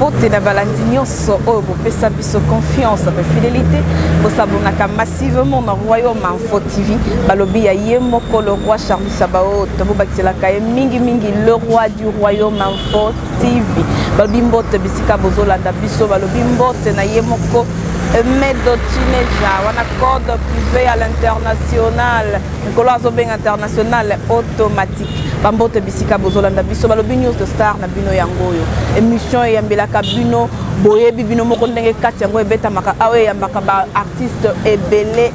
Mbote na balandi nyonso oyo bopesa biso confiance pe fidélité bosabonaka massivement na royaume Info TV balobi ya ye moko le roi Charles Sabaoth bobakisela kaye mingi le roi du royaume Info TV balobi mbote bisika bozolanda biso balobi mbote na ye moko Médotineja wana code privé à l'international Nicolas Azobeng international automatique Bambote bisika bozolanda biso balobi news de star na bino yangoyo émission yambelaka bino boyebi bino moko ndenge kati yango ebeta maka awe yambaka ba artiste ebele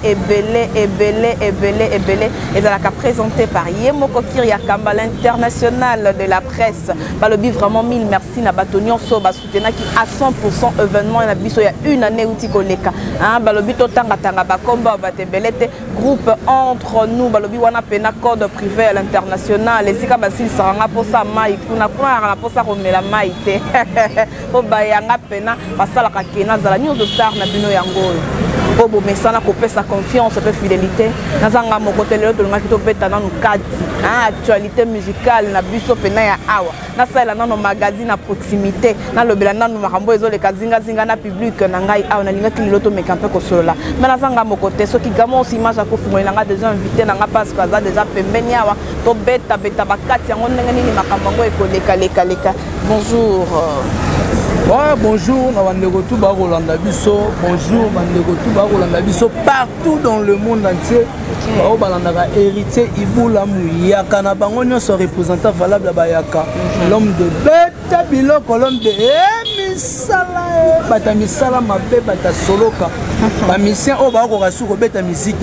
ezalaka présenté par Yemoko Kiria Kamba l'international de la presse balobi vraiment mille merci na bato nyonso ba soutenaki à 100% événement na biso ya une année uti koleka hein balobi to tanga ba komba batebelete groupe entre nous balobi wana pena code privé à l'international esika basil saranga posa mai kuna na posa komela mai te po bayanga pena basala ka kena zala news de star na bino yangoyo obo mesana kopesa confiance pe fidélité nazanga mokote lelo tolongaki to beta nanu kati hein actualité musicale na biso pena ya awa na sala nano magazine à proximité na lobela nanu makambo ezoleka zinga na public na ngai awa na linga kililo to mekampe ko solola mais nazanga mokote soki gamo aussi image akofungolela nga déjà invité na nga parce que aza déjà pembeni awa to beta bakati yango ndenge nini makambo ngo ekoleka leka bonjour. Ouais, bonjour, bonjour, partout dans le monde entier. Héritier Iboula Mouyaka, représentant valable l'homme de bête, l'homme de Misala, Batamisala, ma bête, Batasoloka. Ma mission, oh, bah, on va sur bête à musique,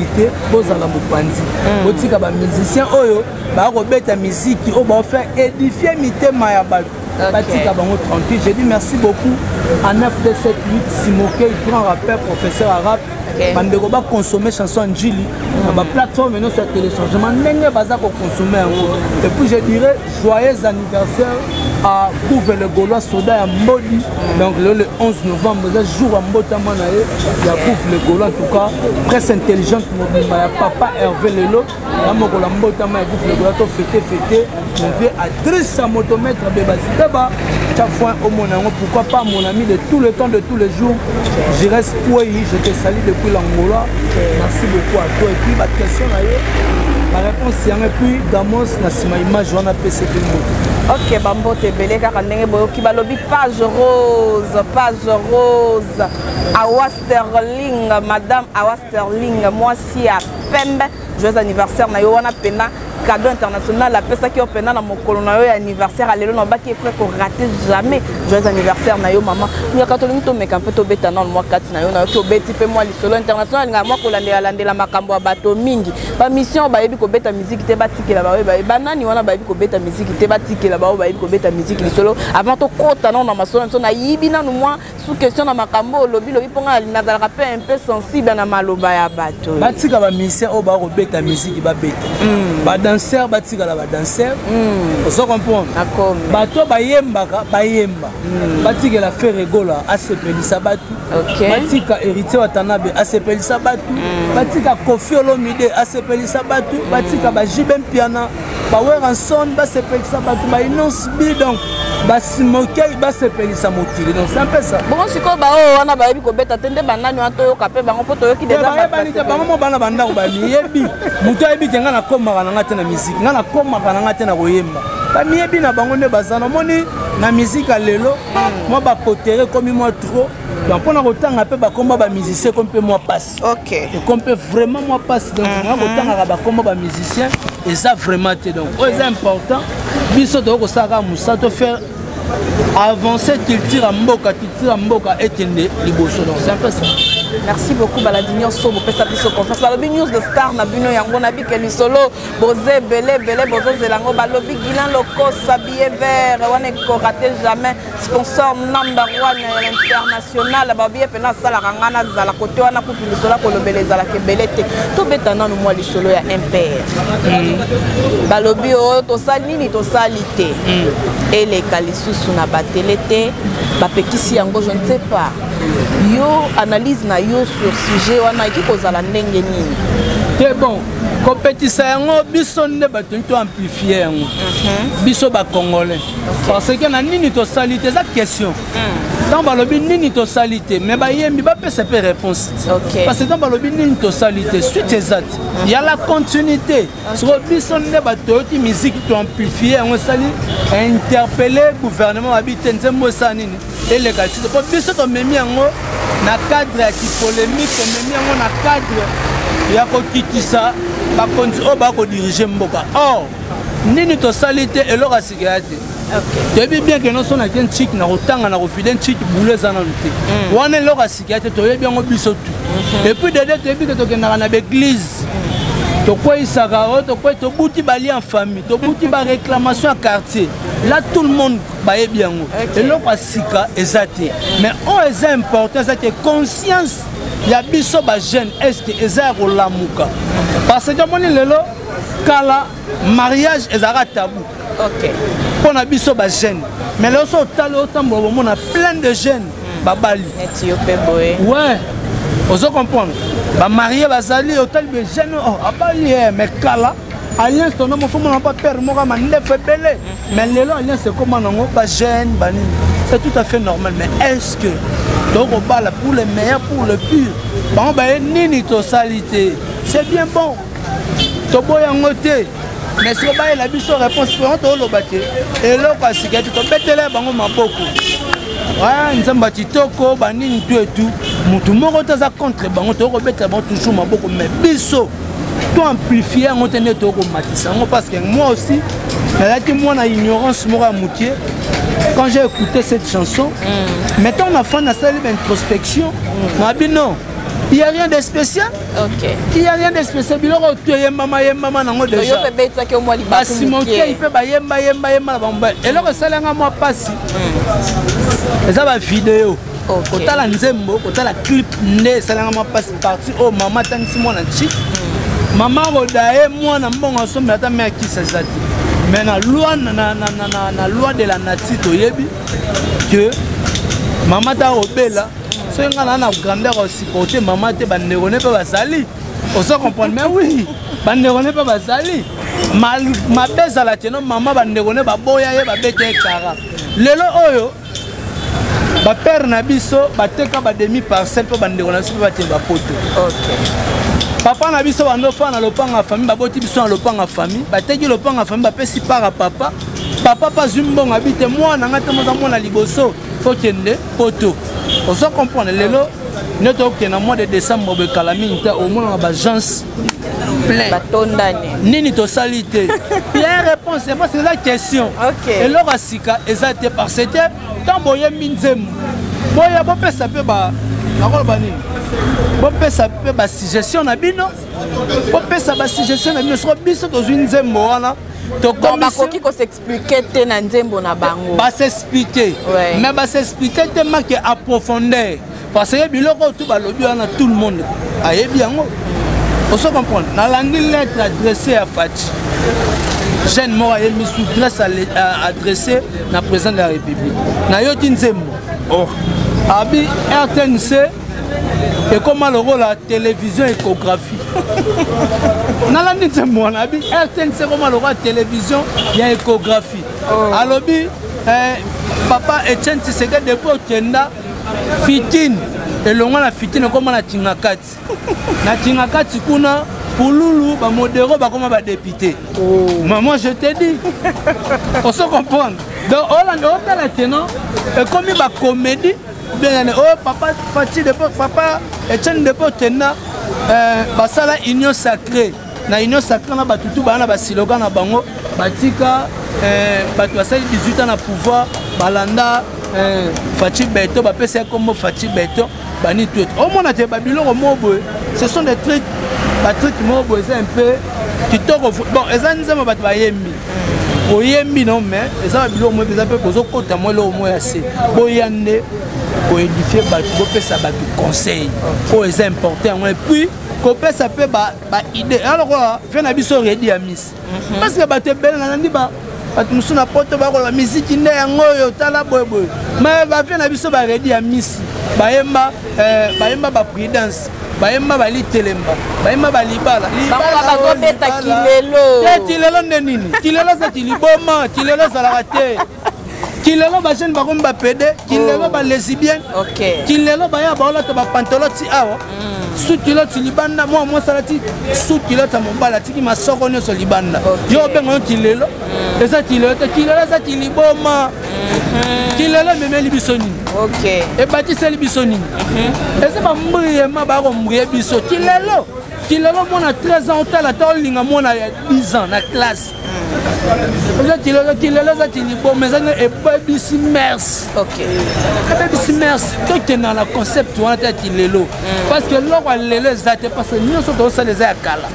Bozala Mupandi. Botika, ba musicien, oh, bah, bête à musique, oh, bah, faire édifier Mité Mayabal. Tranquille. J'ai dit merci beaucoup à 927 Simoke, grand rappeur, professeur arabe. Bandeko ba consommer chanson Njili na ba plateforme non sur téléchargement ndenge baza ko consommer et puis je dirais joyeux anniversaire à Couve le Gaulois Soda ya Mbodi donc le 11 novembre le jour à Mbotama na ye ya Couve le Gaulois en tout cas presse intelligente mobimba ya papa Hervé Lelo ya moko la Mbotama ya Couve le Gaulois to fêter on veut adresse à motomètre bebasika ba chaque fois au mon ami pourquoi pas mon ami de tout le temps de tous les jours je reste Pouyi je te salue depuis l'Angola merci beaucoup à toi et puis ma question là la réponse c'est et puis Gamos na sima image on a PC tout le monde. OK bambote belé kaka ndenge boyoki balobi page rose Awa Sterling madame Awa Sterling moi si à pembe joyeux anniversaire na yo wana pena cadeau international la pesa qui opena na mokolo na yo anniversaire alelo na baki prêt ko rater jamais joyeux anniversaire na yo maman ni katolingi to meka mpe to beta na moi kati na yo na yo to beti pe moi lisolo international nga moi ko landela makambo ya bato mingi ba mission ba yebi ko beta musique te batikela ba we ba nani wana ba yebi ko beta musique te batikela ba yebi ko beta musique lisolo avant to kota na masolo so na yibi na moi sous question na makambo lobi ponga na zala pe un peu sensible na maloba ya bato batika ba mission o ba ko beta musique ba beta danseur batika la danseur on comprend bato bayemba batika la faire rigola asepelisa batu batika héritier watanabe asepelisa batu batika Kofi Olomide asepelisa batu batika ba Jibem Piana ba Weranson basepelisa batu ba Inonce Bi donc basimokei basepelisa mokili donc c'est un peu ça bon siko ba o wana ba yebi ko beta tende banani wanto yo kape bango poto yo ki déjà ba bango mo bana banda ko ba miyebi muto yebi kenga na koma na ngate na musique ngana koma na ngate na koyemba ba miyebi na bango ne bazana moni na musique a lelo moi ba potere comme moi trop donc on a autant peu ba komba ba musicien comme peu moi passe OK et comme peut vraiment moi passe donc on a autant ba komba ba musicien et ça vraiment donc c'est important biso to ko saka musa to faire avancer culture mboka et tende liboso donc c'est un peu ça. Merci beaucoup Baladinho Sobo pesa biso confiance balobi news de star na bino yango na bi ke solo boze belé bozo zelango balobi gilan loko sabier vert wana ko rater jamais sponsor number 1 international babi pena sala ngana zala côté wana ku lisolo ko lobele zala ke belete to betana no moi lisolo ya MPR balobi o to salini to salite et les kalisusu na batelete bapekisi yango je ne sais pas yo analyse na yo sur sujet wana ki kozala ndenge nini c'est bon Compétition yango biso nde bato to amplifier yango. Biso ba congolais. Parce que na nini to salité ça question. Dans balobi nini to salité mais ba yembi ba pesa pe réponse. Parce que dans balobi nini to salité suite exact. Il y a la continuité. Sur biso nde bato ti musique to amplifier yango sali interpeller gouvernement habiter nzembo sa nini et les gars pour biso to memi yango na cadre qui polémique to memi yango na cadre ya ko kitisa ba konzi o ba ko diriger mboka. Or nini to salité et leur sécurité. Tu sais bien que nous sommes un chic, nous avons un chic, boulez en entier. On est là à sécurité, tu es bien au biseau. Et puis derrière, tu es bien que tu es dans l'église. Tu es tu bouti bali en famille, tu bouti ba réclamation à quartier. Là tout le monde va bien. Et là à sika exacté. Mais on est important, c'est conscience. Il y a biso ba jeune est-ce que ezar ko lamuka. Parce que mon lelo kala mariage ezara tabou. OK. Pour na biso ba jeune. Mais là so talo tambo on a plein de jeunes babali. Éthiopie boy. Ouais. Vous comprenez? Ba marié bazali hôtel be jeune oh abali mais kala alliance ton nom faut mon pas père mo ka mande fait belé. Mais lelo alliance c'est comment non ba jeune bani. C'est tout à fait normal mais est-ce que donc on parle pour le meilleur pour le pire. Bon ben nini to salité. C'est bien bon. To boya ngoté. Mais si on a la biso réponse on to lobaté. Et là quoi si tu to betele bango maboko. Ouais, nzamba titoko banini tout et tout. Mutu moko taza contre bango to robeta bango toujours maboko mais biso to amplifier on tenait to ko matisa parce que moi aussi moi na ignorance moi à moitié. Quand j'ai écouté cette chanson, mettons ma fan à salle d'introspection, moi dit non, il n'y a rien de spécial. OK. Il n'y a rien de spécial. Il y a maman nango déjà. Si mon cœur il peut yemba. Et là ça langa moi passi. Et ça va vidéo. Kotala nzembo, kotala clip né ça langa moi passi parti oh maman tangisi moi na chic. Maman rodae moi na mbongo sombe ata me qui ça ça. Mais la loi de la nature toyebi que maman ta obela so ngana na grandeur aussi côté maman te bandekone pe basali on se comprend mais oui bandekone pe basali ma beza la teno maman bandekone ba boya ye ba bete kara lelo oyo ba père na biso ba teka ba demi parcelle pe bandekone so ba te ba poto. OK. Papa na biso bando fa na lopanga famille baboti biso na lopanga famille bateki lopanga famille bapesi para papa pas zumbonga bite moi na ngata mona liboso faut kende poto on se comprendre lelo neto okena mois de décembre be kalami nta au moins ba agence plein batondane nini to salité il y a réponse c'est pas c'est la question. OK. Et leur asika ezate parce que tant boye minzem boya bo pesa pe ba nakolo bani bon pesa pe ba suggestion na bino bon pesa ba suggestion na bino so biso to zwi nzembo wana to commission qui s'expliquer te na nzembo na bango ba s'expliquer mais ba s'expliquer te manque approfondir parce que biloko tout ba lobi wana tout le monde ayebi yango on se comprend na langi lettre adressée à Fati jeune mort ayemi sous grâce à adressé na président de la République na yoti nzembo oh abi RTNC et comment le rôle la télévision échographie. Nalandi nzembo na bi RTNC comment le rôle la télévision il y a échographie. Alors bi papa Etienne Tshisekedi depuis Kenda fitine et le la fitine comment la tingakati. Na tingakati kuna Pouloulou ba modéro ba comment ba député. Maman je te dis. On se comprend. Donc on a la tenant et comme ba comédie bien oh papa Fati de papa Etienne de Potena basala union sacrée na union sacrée na batutu bana ba slogan na bango batika batu basali 18 ans na pouvoir balanda Fati Beto ba pesa comme Fati Beto bani tout au moins na te babilo mobo ce sont des trucs mobo c'est un peu kitoko bon ezanzema batu ba yembi oyembi non mais eza bilo mo beza pe bozo kota mo lo mo assez boyande pour édifier batu bo pesa batu conseil pour les important et puis ko pesa pe ba idée alors quoi fait na biso ready à miss parce que batu belle na ndi ba bato mosusu na poto bakola misiki nde yango oyo tala boyeboye me bavie na biso baredi ya misi bayemba baprudence bayemba balitelemba bayemba balibala kilelo nde nini kilelo za kiliboma kilelo ezalaka te kilelo bajeune bakomi bapede kilelo balesibien kilelo baya baolata bapantolo ti awa sukiloti libanda mwa mwasala ti sukilota mobala tiki masoko nyonso libanda yo obenga yo kilelo eza kilelo te kilelo eza kiliboma kilelo ememeli biso nini ebatiseli biso nini eza bambriema bakombrie biso kilelo mwana 13 ans otala ta olinga mwana ya 10 ans na classe kilelo eza kiliboma eza ebebisi merci ebebisi merci tokende na concept wana te ya kilelo parce que loko ya lelo eza te parce que nyonso tozosala eza ya kala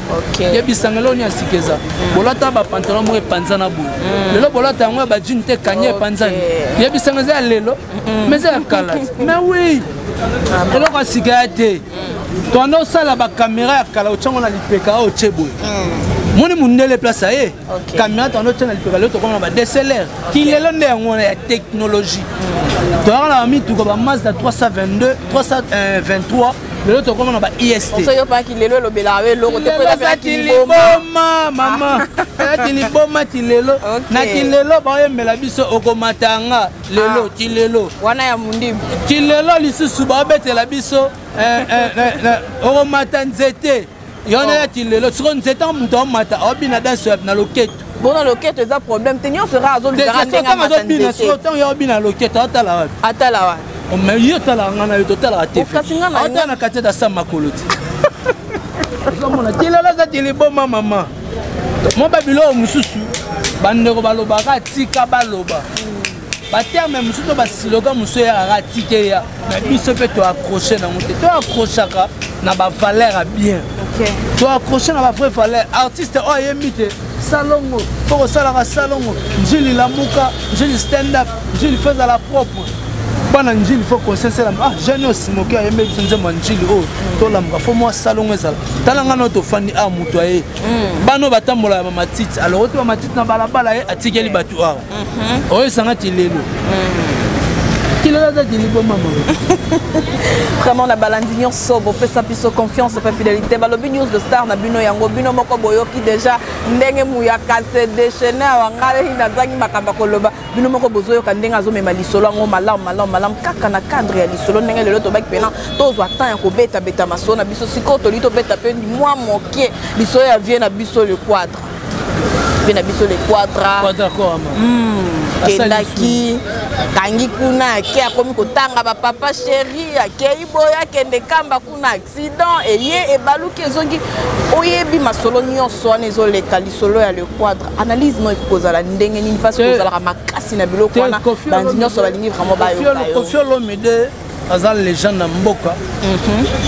yebisanga lelo ya sika eza bolata bapantalon moko epanza na boye lelo bolata yango ya bajine te kanye epanzani yebisanga eza ya lelo mais eza ya kala mais oui eloko ya sika ya te toanda osala bakamera ya kala otyango na lipeka oyo otye boye moni mundele place aye caméra tondo tena lipeka lelo tokoma ba DSLR kilelo nde yango ya technologie toyaka na mituka ba Mazda 322 323 lelo tokoma na ba IST so yo pa kilelo elobela we loko te pela kiliboma mama kiliboma kilelo na kilelo bayembela biso okomatanga lelo kilelo wana ya mundimu kilelo lisusu babetela biso okomata nzete yona ya kilelo siko nzete moto amata obina danse na loketo bona loketo eza problème te nyonso sera azolibera ndenga mata nzete siko tango ya obina loketo atala wapi atala wapi mais yo tala ngana yo totala te ata na kati da sa makolo ti omona kilelo za kiliboma mama mo babilo mususu bandeko balobaka tika baloba baterme mosusu to basiloga mosusu eyaka tike ya na biso mpe toaccroche nango te toaccrochaka na bavaleur ya bien toaccroche na bavrai valeur artiste oyo ayembi te salongo mpo kosalaka salongo njili lamuka njili stand up njili fezala propre bana njili fo konsensela jeune osimoki ayembi biso nzembo ya njili oyo tolamuka fo mwa salongo ezala tala nga no tofandi a moto aye bana oyo batambola ya bamatiti alors oti bamatiti na balabala ye atikeli bato awa oyo esanga kilelo kilelo eza kiliboma mama vraiment na balandi nyonso bopesa biso confiance mpe fidélité balobi news de star na bino yango bino moko boyoki déjà ndenge muyaka se déchaîné awa ngai nazangi makambo koloba bino moko bozoyoka ndenge azomema lisolo yango malamu kaka na cadre ya lisolo ndenge lelo tobaki mpena tozwa temps ya kobeta masolo na biso sikoyo toli tobeta mpe mwa moke lisolo ya vie na biso le quadre mpe na biso le quadre kendaki kangi kuna ake akomi kotanga bapapa chéri akei boya akende kamba kuna accident eye ebaluki ezongi oyebi masolo nyonso wana ezoleka lisolo ya le quadre analyse no ekozala ndenge nini mpasi kozalaka makasi na biloko wana bandi nyonso balingi vraiment bayoka yo Koffi Olomide aza légende na mboka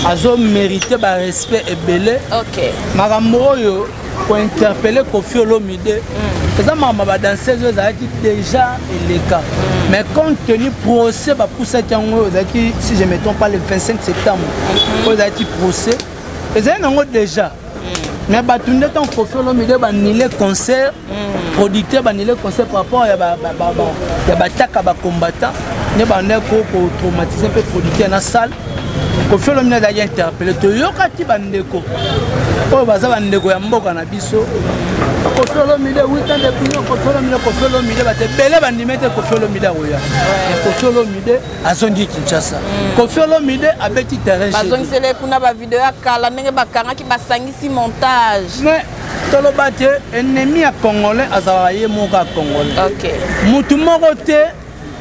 azomérite barespect ebele makambo oyo kointerpele Koffi Olomide eza makambo badanseuse oyo ezalaki déjà eleka mais compte tenu procès bapusaki yango oyo ezalaki si je ne me trompe pas le 25 septembre oyo ezalaki procès ezali nango déjà mais bato nde ntango Koffi Olomide banile concert producteur banile concert par rapport ya bataka bacombattant nde bande kotraumatize mpe producteur na salle Koffi Olomide azalaki interpellé toyokaki bandeko oyo baza bandeko ya mboka na biso Koffi Olomide 8 ans depuis Koffi Olomide bate bele bandimi ete Koffi Olomide akoya Koffi Olomide azongi Kinshasa Koffi Olomide abeti terrain bazongisele kuna bavideo ya kala ndenge bakangaki basangisi montage mais toloba te ennemi ya congolais azalaka ye moko ya congolais mutu moko te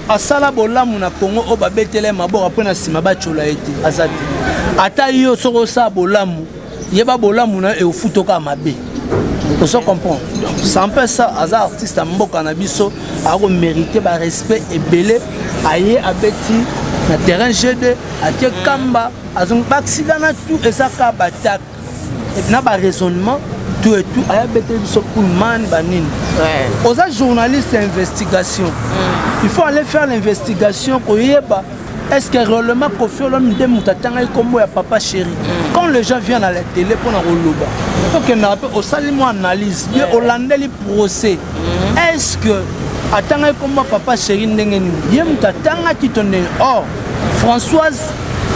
asala bolamu na Congo oyo babetele maboko mpo na nsima batyola ye te aza te ata yo soki osala bolamu yeba bolamu na eufutoka mabe oso comprendre c'est un peu ça aza artiste ya mboka na biso akomérite barespect ebele aye abeti na terrain G2 atie kamba azongi baaccident na tout ezaka bataka na baraisonnement tout et tout aya beteli biso pullman banini oza journaliste ya investigation il faut aller faire l'investigation koyeba est-ce que réellement Koffi Olomide Moutatanga comme ya papa chéri? Quand les gens viennent à la télé pour na roloba, donc on a au salimo analyse, bien Hollande li procès. Est-ce que atanga comme papa chéri ndengeni? Bien Moutatanga qui tonne. Or Françoise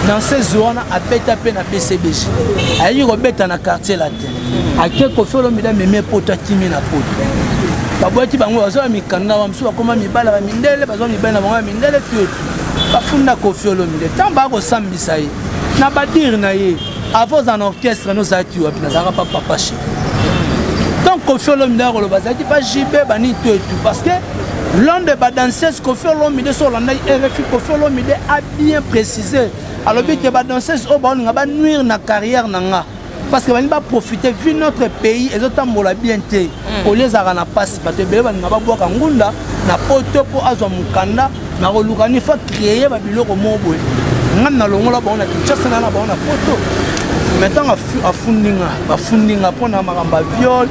dans ces zones a pété à peine à BCBG. Aïe Robert na quartier latin. A qui Koffi Olomide même poto timi na poto. Baboti bango bazo mi kanda wa msuwa koma mi bala ba mindele bazo mi bana bango mindele tu. Bafunda Koffi Olomide tamba ko sambisa yi na badir na ye avant en orchestre nous ati wa na zara papa chéri. Donc Koffi Olomide ko lo bazati pas JB bani tout parce que l'un des danseuses Koffi Olomide sur l'année RFI Koffi Olomide a bien précisé alors que les danseuses au ba nga nuire na carrière nanga parce que bani ba profiter vu notre pays et autant mola bien té au lieu za na passe ba te bele ba nga ba boka ngunda na poto po azwa mukanda na kolukani fa créer ba biloko mobo ngana longola ba ona kinchasa na ba ona poto maintenant afundinga pona makamba viol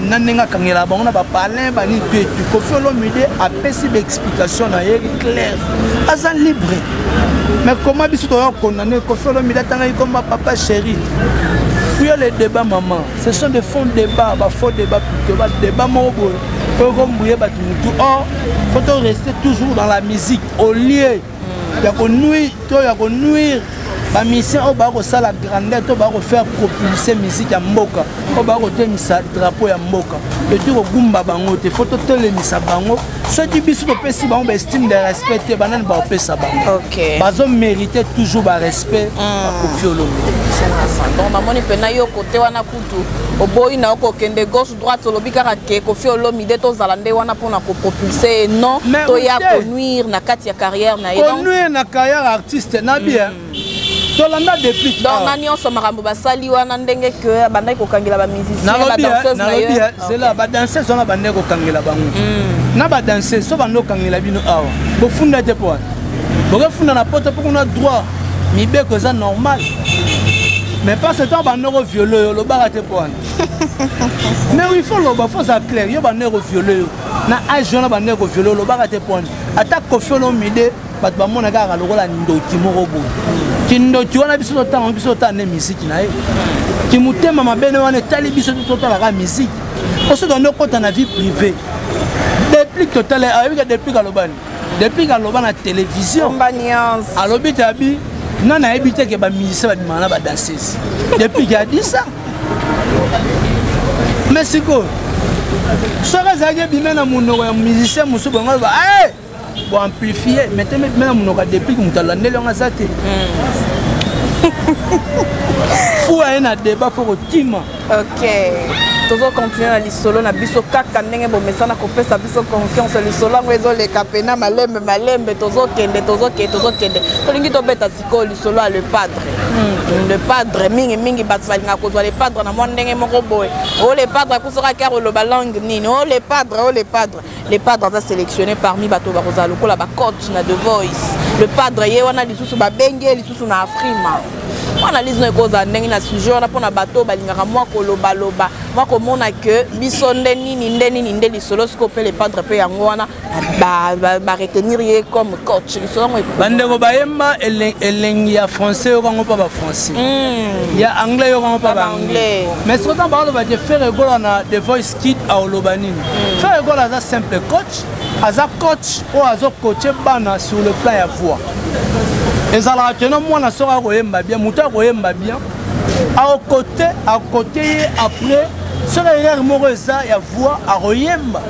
nanenga kangela ba ona ba palin ba ni tu Koffi Olomide a pesi d'explication na ye clair azan libre mais comment biso to condamner Koffi Olomide tanga comme papa chéri? Fuyez les débats maman, ce sont des faux débats, faux débats plutôt, débats mobo. Or, faut rester toujours dans la musique au lieu de nuire la mission au bas la grandeur, au bas faire propulser musique à Mboka, au bas tenir sa drapeau à Mboka. Le tour au Gumba Bango, il faut te le misa Bango. Ceux qui bisou de Pessi Bango, estime de respecter Banan Baopé Sabango. Ok. Bazo mériter toujours le respect au Koffi donc maman ni pena yo côté wana kutu oboyi na ko kende gauche droite lobika ka ke Koffi Olomide to zalande wana pona ko propulser non to ya ko nuire na kati ya carrière na ye donc nuire na carrière artiste na bien tolanda depuis donc nani on somarambo basali wana ndenge que bandai ko kangela ba musicien ba danseuse na yo c'est là ba danseuse on bandai ko kangela bango na ba danseuse so bando kangela bino awa bo funda te po bo funda na poto pour qu'on a droit mi be ko ça normal. Mais pas ce temps, on a violé, le bar a été pour. Mais il faut le faut ça clair, il y a un euro violé. Na âge on a un euro violé, le bar a été pour. Attaque Koffi Olomide, pas de mon agar à l'euro la Ndoki Morobo. Qui n'doki on a vu sur temps, on a vu sur temps de musique naïe. Qui moutait maman ben on est allé sur tout temps la musique. On se donne compte en vie privée. Depuis total avec depuis Galoban. Depuis Galoban à télévision. À l'obitabi. Non, on a évité que les musiciens soient danseuse. Depuis qu'il a dit ça. Mais c'est quoi? Si vous avez un musicien, vous avez amplifier. Maintenant, depuis que vous avez un débat, il faut un débat pour le team. Ok. Toujours continuer à l'isolo na biso kaka ndenge bo mesana ko pesa biso confiance l'isolo ngwezo le kapena malembe tozo kende tolingi to beta siko l'isolo le padre mingi batsali nga kozwa le padre na ndenge moko boy le padre kusoka karo lo balang nini le padre a sélectionné parmi bato ba kozala lokola ba coach na The Voice le padre ye wana lisusu ba benge lisusu na Afrima. On analyse nos causes à n'engi na sujet on a pour na bateau balingaka moi koloba moi comment on a que bisonde nini ndeli solo scope les padres pe yango wana ba retenir comme coach solo bande ko bayemba elengi ya français ko ngo pa ba français ya anglais ko ngo pa ba anglais mais ce temps ba ba faire école na The Voice Kid à Olobani faire école à simple coach aza coach ou azo coacher bana sur le plan ya voix. Et ça la tient moi na sora koyemba bien muta koyemba bien à côté après sur les morosa ya voix à koyemba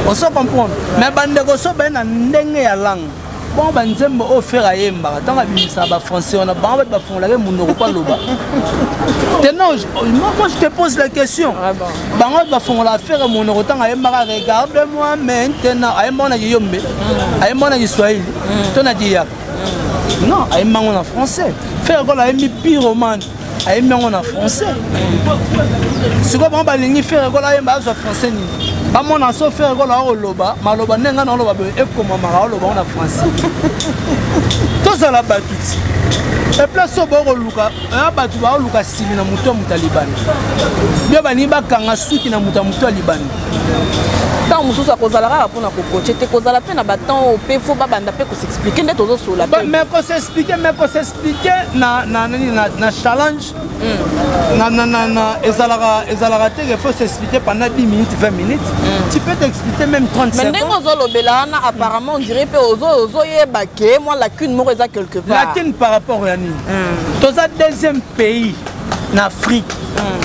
on se comprend mais bande ko so ben na ndenge ya langue bon banzembo o faire ayemba tant ka bimisa ba français on a ba fond la mundo ko loba maintenant moi je te pose la question bango ba fond la faire mundo ko tant ayemba regarde moi maintenant ayemba na yombe ayemba na Kiswahili to na dia. Non, il y a en français. Faire quoi, il y a pyromane. Il y a en français. C'est quoi, on va faire quoi, il y a en français. bamona so faire ko la oloba maloba nenga na oloba e koma mara oloba na français tozala batuti e place so boko luka abatu ba luka sili na muto mutalibani bia bani bakanga suki na muto libani tant mususa kozala ka pona kokoche te kozala pe na batant pe fo ba banda pe ko s'expliquer nde tozo sola pe mais ko s'expliquer na challenge na ezalaka te il faut s'expliquer pendant 10 minutes 20 minutes tu peux t'expliquer même 30 secondes mais ndenge ozolobela na apparemment on dirait pe ozo yeba ke moi lacune moko eza quelque part lacune par rapport à nini toza deuxième pays en Afrique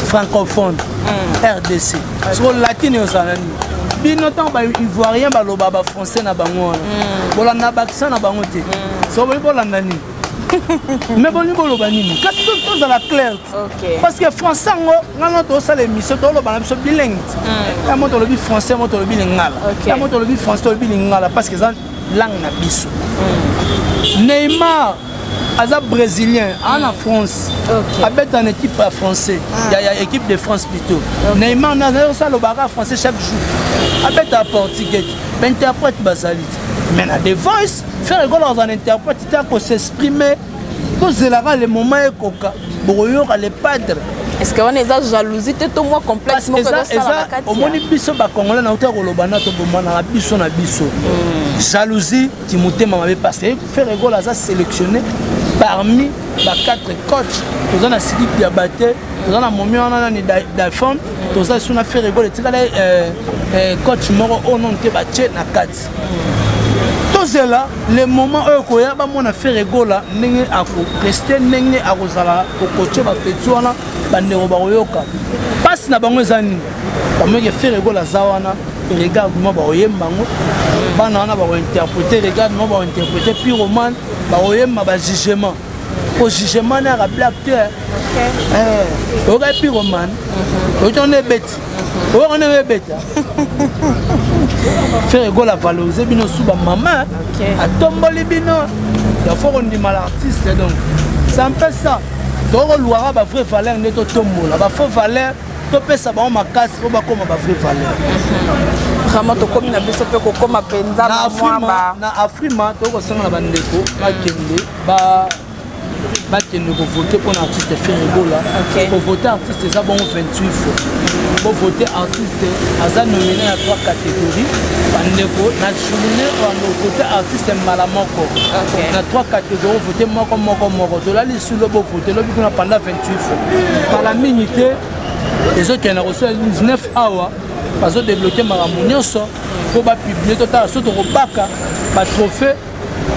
francophone RDC sur latine ozala nini bino tant ba ivoirien ba loba ba français na bango bolanda bakisa na bango te so bolanda nini mais bon niveau loba nini kasi tout dans la claire parce que français ngo ngana to sala émission to loba na biso bilingue ya moto lobi français moto lobi lingala ya moto lobi français to lobi lingala parce que ça langue na biso Neymar aza brésilien en France abet en équipe français il y a équipe de France plutôt Neymar na ça le baga français chaque jour abet à portugais ben interprète basali mais na des voice faire école dans un interprète il faut s'exprimer pour zélara le moment ekoka boyo les padres est-ce que on est à jalousie tout moins complexe mo ko ça au moni biso ba congolais na uta kolobana to bomana na biso jalousie qui motema mabe passer faire école à ça sélectionné parmi les 4 coachs, nous avons Sidi Diabaté, nous avons Momi Anani Dafon, nous avons fait rigoler. Coach Moro au nom de Baché na 4. Tout cela, le moment où on a fait rigoler, nous avons resté, nous avons coaché Bapetouana, Bandero Baroyoka. Passe na bango zani, bango fait rigoler Zawana, regarde moi Baroyembango, Banana Barointerpréter, regarde moi Barointerpréter, puis Roman. Baroyem ma jugement au jugement na rappelé acteur aurait pu roman on est bête on est bête faire go la valoriser bino sous ba maman a tomboli bino il faut on dit mal artiste donc c'est un peu ça donc on loira ba vraie valeur ne to tombola ba faux valeur to pesa ba ma casse ko ba comme ba vraie valeur vraiment to comme na biso pe ko comme penza na mwamba na afrima to ko sanga ba ndeko ba kende ba kende ko voter pour l'artiste faire rigola pour voter artiste ça bon 28 fois pour voter artiste aza nominé à 3 catégories ba ndeko na journée on voter artiste malamoko na 3 catégories voter moko to la lisu lo bo voter lo bikuna pendant 28 fois par la minute les autres qui ont reçu 19 hours parce que débloquer Maramounioso pour publier total surtout au bac ba trophée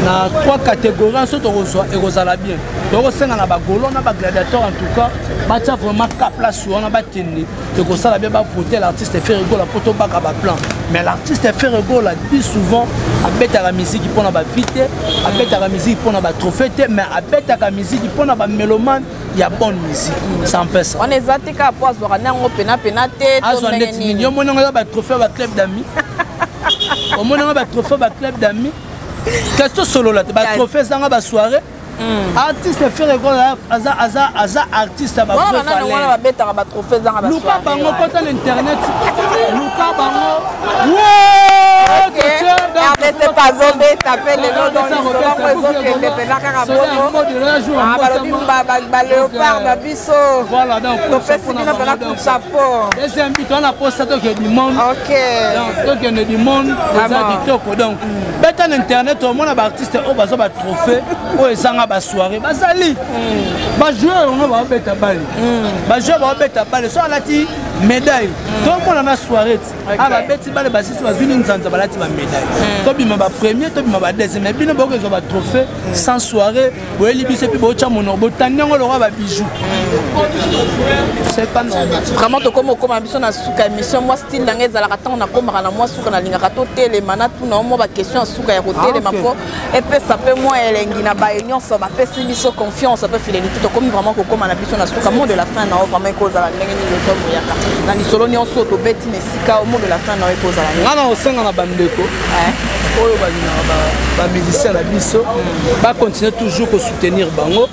na 3 catégories surtout reçoit et rosala bien donc on na ba golo na ba gladiateur en tout cas ba tia vraiment cap là sur on a ba tenir et ko ça la bien ba voter l'artiste fait rigoler pour to bac ba plan mais l'artiste fait rigoler dit souvent a beta la musique pour na ba vite a beta la musique pour na ba trophée mais a beta la musique pour na ba mélomane il y a bonne musique ça empêche on est zatika pour azora nango pena te to neni yo mona ba trophée ba club d'amis au mona ba trophée ba club d'amis question solo là ba trophée ça ba soirée artiste fait rigole aza artiste ba vrai fallait on va beta ba trophée ça ba soirée luka bango kota l'internet luka bango ouais c'est pas zombe taper le nom dans le réseau que des penaka ba léopard ba biso voilà donc to pesi bino pena coup chapeau deuxième but on a posté donc du monde OK donc il y a du monde des toko donc beta l'internet au monde ba artiste au bazo ba trophée au ezanga ba soirée bazali ba joueur on va beta balle ba joueur va beta balle so alati médaille tout le monde na soirée aba beti balle ba sisi bazuni nzanza balati ba médaille to bima ba premier to bima ba deuxième mais bino boko zo ba trophée sans soirée boeli biso puis bo cha mono bo tanyango lo ba bijou c'est pas normal vraiment to comme biso na suka émission moi style ndanga ezala ka on a komaka na moi suka na lingaka to tele mana tout na mo ba question suka ya ko tele mako et puis ça peut moi elengi na ba union so bapesi biso confiance pe fidélité to comme vraiment kokoma na biso na suka mot de la fin na vraiment kozala ndenge nini ezomuyaka na lisolo nyonso tobeti na esika au mot de la fin na ekozala ngana osenga na bandeko oyo balinaka bamusicien na biso bacontinue toujours kosoutenir bango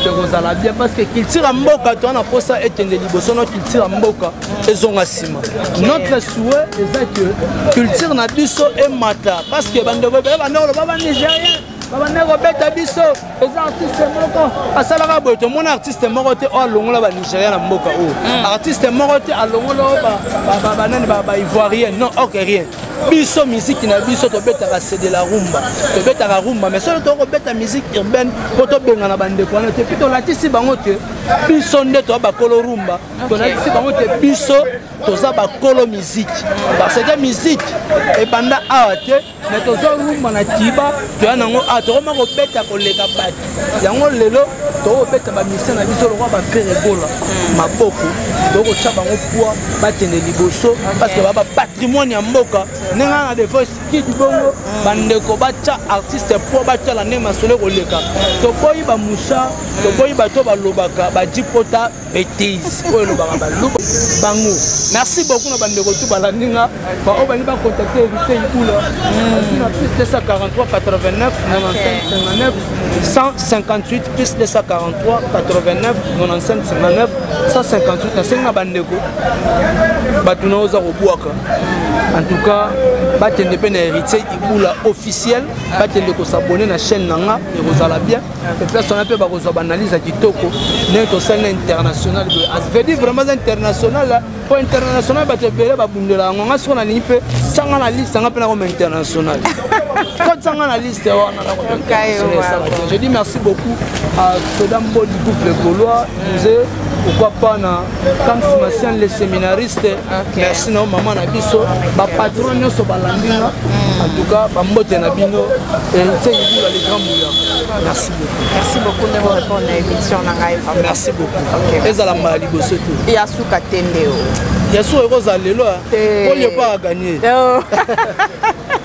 ekozala bien parce que culture ya mboka to wana mposa etende liboso no culture ya mboka ezonga nsima notre souhait eza que culture na biso emata parce que bandeko ebele bandeko loba banigérien babandeko kobeta biso eza artiste moko asalaka boye tomona artiste moko te oyo alongola banigérien na mboka oyo artiste moko te alongola oyo banani baivoirien non ok rien biso musique na biso tobetaka c'est de la rumba tobetaka rumba mais soki tokobeta musique urbaine po tobenga na bandeko wana te mpe tolatisi bango te biso nde toza bakolo rumba tolatisi bango te biso toza bakolo musique parce que musique ebanda awa te mais toza rumba na kiba toya nango awa tokoma kobeta koleka bato yango lelo tokobeta bamisien na biso lokwa bafere egola maboko tokotya bango poi bakende liboso parce que baba patrimoine ya mboka ndenge na defo skidi bongo bandeko batya artiste po batyala ndenge masolo koleka toboyi bamusha toboyi bato balobaka bajipota betise oyo elobaka baluba bango merci beaucoup na bandeko tu balandinga baoyo balingi bacontacte évité ikula na plus 243 89 95 59 158 plus 243 89 95 59 158 nasengi na bandeko bato na oza kobwaka en tout cas batende pe na héritier ibula officiel batende kosabone na chaîne nanga ekozala bien eplace wana mpe bakozwa baanalyse ya kitoko ndenge tosali na international veut dire vraiment international po international bato ebele babundela yango nga siko nalingi mpe tianga na liste anga mpe nakoma international kotianga na liste wana je dis merci beaucoup à Soda Mbodi couple gaulois musée pourquoi pas na Kamsimasian les séminaristes merci na maman na biso ba patron nyonso balandinga en tout cas ba mbote na bino héritier ibula les grands mouillants merci beaucoup de vous répondre à l'émission na ngai merci beaucoup ezala mala liboso tu ya suka tendeo ya suka ekozala lelo oyo pas gagner.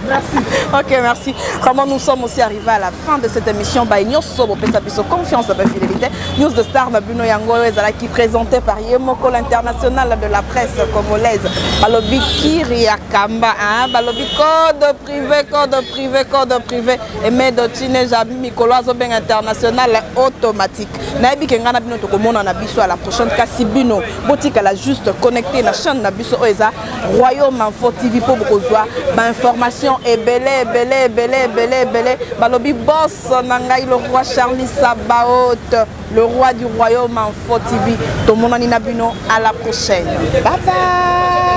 Merci. Ok, merci. Comment nous sommes aussi arrivés à la fin de cette émission. Nous sommes confiance et fidélité. News de Star Nabuno Yango qui présenté par Yemoko, l'international de la presse congolaise. Balobi Kiria Kamba, Balobi code privé. Et mais de Tinejabi Mikolo Zobeng international automatique. Naibi Kengana Bino Tokomona Nabiso à la prochaine Kassibino. Boutique à la juste connectée la chaîne Nabiso Oeza. Royaume Info TV pour beaucoup de information. Et belé. Balobi boss Nangaï, le roi Charlie Sabaoth, le roi du royaume Info TV. Tout le monde à la prochaine. Bye bye.